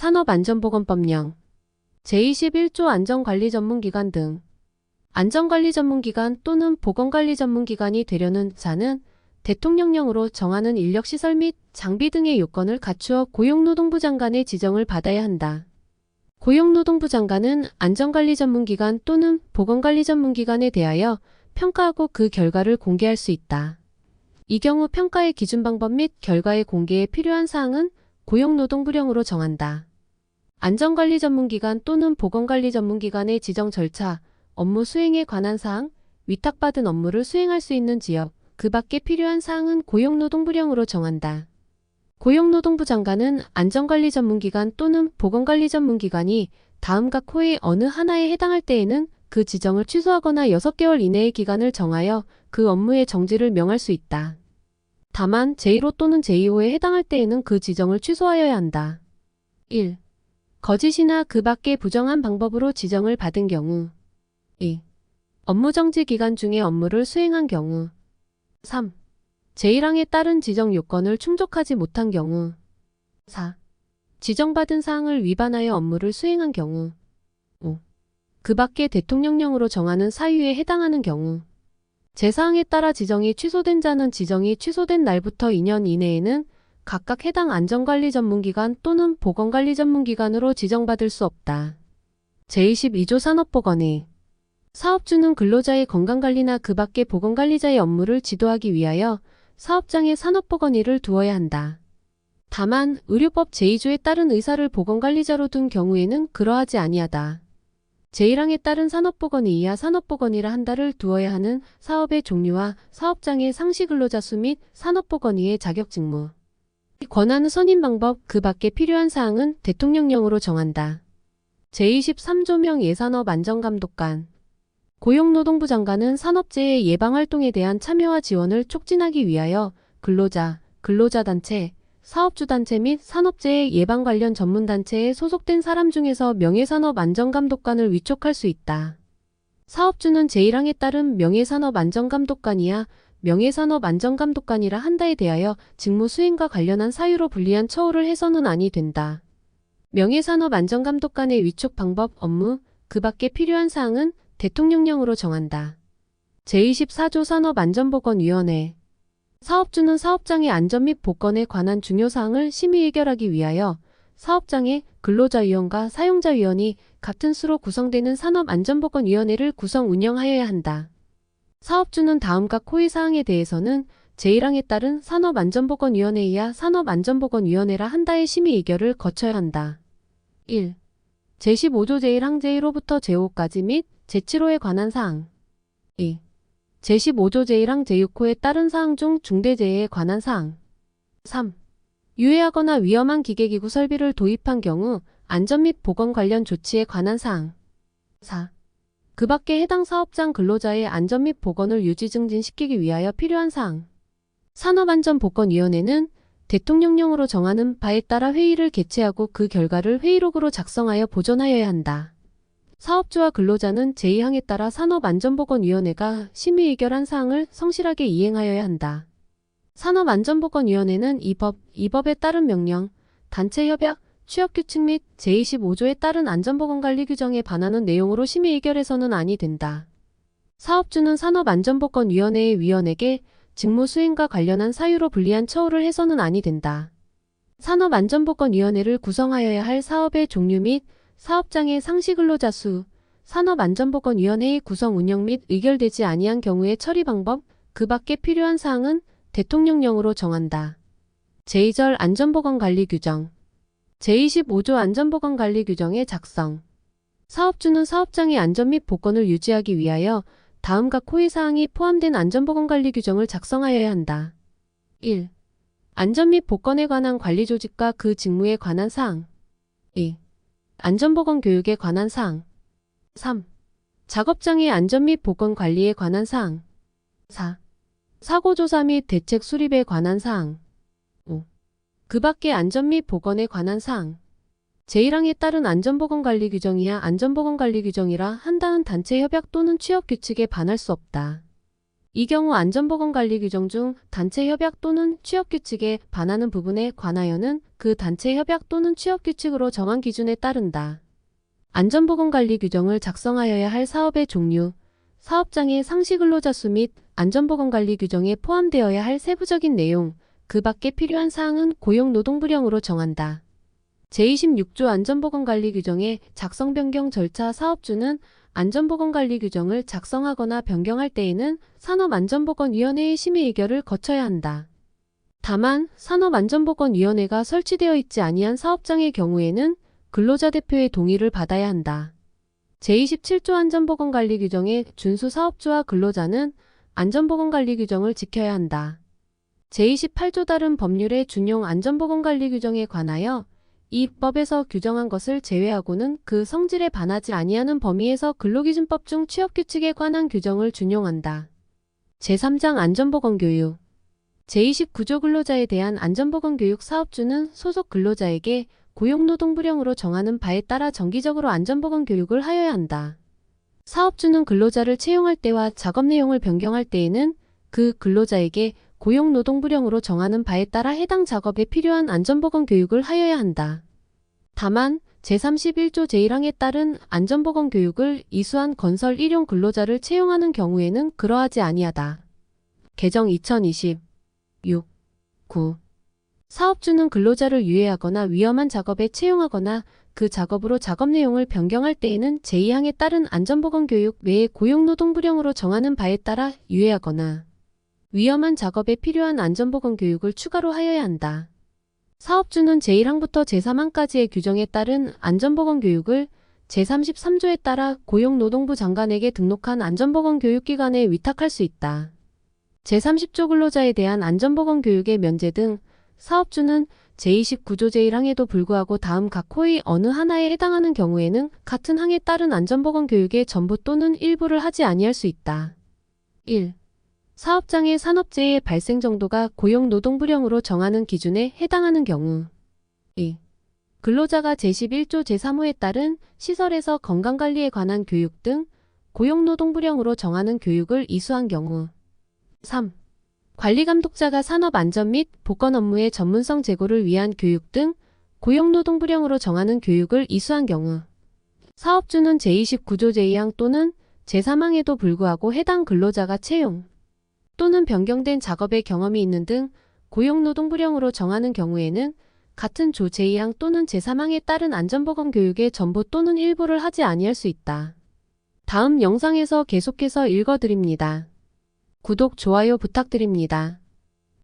산업안전보건법령 제21조 안전관리전문기관 등 안전관리전문기관 또는 보건관리전문기관이 되려는 자는 대통령령으로 정하는 인력시설 및 장비 등의 요건을 갖추어 고용노동부 장관의 지정을 받아야 한다. 고용노동부 장관은 안전관리전문기관 또는 보건관리전문기관에 대하여 평가하고 그 결과를 공개할 수 있다. 이 경우 평가의 기준 방법 및 결과의 공개에 필요한 사항은 고용노동부령으로 정한다. 안전관리전문기관 또는 보건관리전문기관의 지정 절차, 업무 수행에 관한 사항, 위탁받은 업무를 수행할 수 있는 지역, 그 밖에 필요한 사항은 고용노동부령으로 정한다. 고용노동부 장관은 안전관리전문기관 또는 보건관리전문기관이 다음 각 호의 어느 하나에 해당할 때에는 그 지정을 취소하거나 6개월 이내의 기간을 정하여 그 업무의 정지를 명할 수 있다. 다만 제1호 또는 제2호에 해당할 때에는 그 지정을 취소하여야 한다. 1. 거짓이나 그 밖의 부정한 방법으로 지정을 받은 경우 2. 업무정지 기간 중에 업무를 수행한 경우 3. 제1항에 따른 지정 요건을 충족하지 못한 경우 4. 지정받은 사항을 위반하여 업무를 수행한 경우 5. 그 밖에 대통령령으로 정하는 사유에 해당하는 경우 제사항에 따라 지정이 취소된 자는 지정이 취소된 날부터 2년 이내에는 각각 해당 안전관리전문기관 또는 보건관리전문기관으로 지정받을 수 없다. 제22조 산업보건의 사업주는 근로자의 건강관리나 그 밖의 보건관리자의 업무를 지도하기 위하여 사업장에 산업보건의를 두어야 한다. 다만 의료법 제2조에 따른 의사를 보건관리자로 둔 경우에는 그러하지 아니하다. 제1항에 따른 산업보건의 이하 산업보건의라 한 달을 두어야 하는 사업의 종류와 사업장의 상시 근로자 수 및 산업보건의의 자격직무, 권한의 선임 방법, 그 밖에 필요한 사항은 대통령령으로 정한다. 제23조명 예산업안전감독관 고용노동부 장관은 산업재해 예방활동에 대한 참여와 지원을 촉진하기 위하여 근로자, 근로자단체, 사업주단체 및 산업재해 예방 관련 전문단체에 소속된 사람 중에서 명예산업안전감독관을 위촉할 수 있다. 사업주는 제1항에 따른 명예산업안전감독관이야 명예산업안전감독관이라 한다에 대하여 직무 수행과 관련한 사유로 불리한 처우를 해서는 아니 된다. 명예산업안전감독관의 위촉 방법, 업무, 그 밖에 필요한 사항은 대통령령으로 정한다. 제24조 산업안전보건위원회 사업주는 사업장의 안전 및 보건에 관한 중요사항을 심의 의결하기 위하여 사업장의 근로자위원과 사용자위원이 같은 수로 구성되는 산업안전보건위원회를 구성 운영하여야 한다. 사업주는 다음 각 호의 사항에 대해서는 제1항에 따른 산업안전보건위원회 이하 산업안전보건위원회라 한다의 심의 의결을 거쳐야 한다. 1. 제15조 제1항 제1호부터 제5호까지 및 제7호에 관한 사항 2. 제15조 제1항 제6호에 따른 사항 중 중대재해에 관한 사항 3. 유해하거나 위험한 기계기구 설비를 도입한 경우 안전 및 보건 관련 조치에 관한 사항 4. 그 밖에 해당 사업장 근로자의 안전 및 보건을 유지 증진시키기 위하여 필요한 사항 산업안전보건위원회는 대통령령으로 정하는 바에 따라 회의를 개최하고 그 결과를 회의록으로 작성하여 보존하여야 한다. 사업주와 근로자는 제2항에 따라 산업안전보건위원회가 심의 의결한 사항을 성실하게 이행하여야 한다. 산업안전보건위원회는 이 법에 따른 명령, 단체협약, 취업규칙 및 제25조에 따른 안전보건관리 규정에 반하는 내용으로 심의 의결해서는 아니 된다. 사업주는 산업안전보건위원회의 위원에게 직무 수행과 관련한 사유로 불리한 처우를 해서는 아니 된다. 산업안전보건위원회를 구성하여야 할 사업의 종류 및 사업장의 상시 근로자 수, 산업안전보건위원회의 구성 운영 및 의결되지 아니한 경우의 처리 방법, 그 밖에 필요한 사항은 대통령령으로 정한다. 제2절 안전보건관리 규정 제25조 안전보건관리 규정의 작성 사업주는 사업장의 안전 및 보건을 유지하기 위하여 다음 각 호의 사항이 포함된 안전보건관리 규정을 작성하여야 한다. 1. 안전 및 보건에 관한 관리 조직과 그 직무에 관한 사항 2. 안전보건 교육에 관한 사항 3. 작업장의 안전 및 보건 관리에 관한 사항 4. 사고조사 및 대책 수립에 관한 사항 5. 그 밖의 안전 및 보건에 관한 사항 제1항에 따른 안전보건관리 규정이야 안전보건관리 규정이라 한다는 단체 협약 또는 취업규칙에 반할 수 없다. 이 경우 안전보건관리 규정 중 단체 협약 또는 취업 규칙에 반하는 부분에 관하여는 그 단체 협약 또는 취업 규칙으로 정한 기준에 따른다. 안전보건관리 규정을 작성하여야 할 사업의 종류, 사업장의 상시 근로자 수 및 안전보건관리 규정에 포함되어야 할 세부적인 내용, 그 밖에 필요한 사항은 고용노동부령으로 정한다. 제26조 안전보건관리 규정의 작성 변경 절차 사업주는 안전보건관리 규정을 작성하거나 변경할 때에는 산업안전보건위원회의 심의 의결을 거쳐야 한다. 다만 산업안전보건위원회가 설치되어 있지 아니한 사업장의 경우에는 근로자 대표의 동의를 받아야 한다. 제27조 안전보건관리 규정의 준수 사업주와 근로자는 안전보건관리 규정을 지켜야 한다. 제28조 다른 법률의 준용 안전보건관리 규정에 관하여 이 법에서 규정한 것을 제외하고는 그 성질에 반하지 아니하는 범위에서 근로기준법 중 취업규칙에 관한 규정을 준용한다. 제3장 안전보건교육 제29조 근로자에 대한 안전보건교육 사업주는 소속 근로자에게 고용노동부령으로 정하는 바에 따라 정기적으로 안전보건교육을 하여야 한다. 사업주는 근로자를 채용할 때와 작업 내용을 변경할 때에는 그 근로자에게 고용노동부령으로 정하는 바에 따라 해당 작업에 필요한 안전보건교육을 하여야 한다. 다만 제31조 제1항에 따른 안전보건교육을 이수한 건설 일용 근로자를 채용하는 경우에는 그러하지 아니하다. 개정 2020 6.9 사업주는 근로자를 유해하거나 위험한 작업에 채용하거나 그 작업으로 작업 내용을 변경할 때에는 제2항에 따른 안전보건교육 외에 고용노동부령으로 정하는 바에 따라 유해하거나 위험한 작업에 필요한 안전보건교육을 추가로 하여야 한다. 사업주는 제1항부터 제3항까지의 규정에 따른 안전보건교육을 제33조에 따라 고용노동부 장관에게 등록한 안전보건교육기관에 위탁할 수 있다. 제30조 근로자에 대한 안전보건교육의 면제 등 사업주는 제29조 제1항에도 불구하고 다음 각 호의 어느 하나에 해당하는 경우에는 같은 항에 따른 안전보건교육의 전부 또는 일부를 하지 아니할 수 있다. 1. 사업장의 산업재해의 발생 정도가 고용노동부령으로 정하는 기준에 해당하는 경우 2. 근로자가 제11조 제3호에 따른 시설에서 건강관리에 관한 교육 등 고용노동부령으로 정하는 교육을 이수한 경우 3. 관리감독자가 산업안전 및 보건 업무의 전문성 제고를 위한 교육 등 고용노동부령으로 정하는 교육을 이수한 경우 사업주는 제29조 제2항 또는 제3항에도 불구하고 해당 근로자가 채용 또는 변경된 작업의 경험이 있는 등 고용노동부령으로 정하는 경우에는 같은 조 제2항 또는 제3항에 따른 안전보건교육의 전부 또는 일부를 하지 아니할 수 있다. 다음 영상에서 계속해서 읽어드립니다. 구독, 좋아요 부탁드립니다.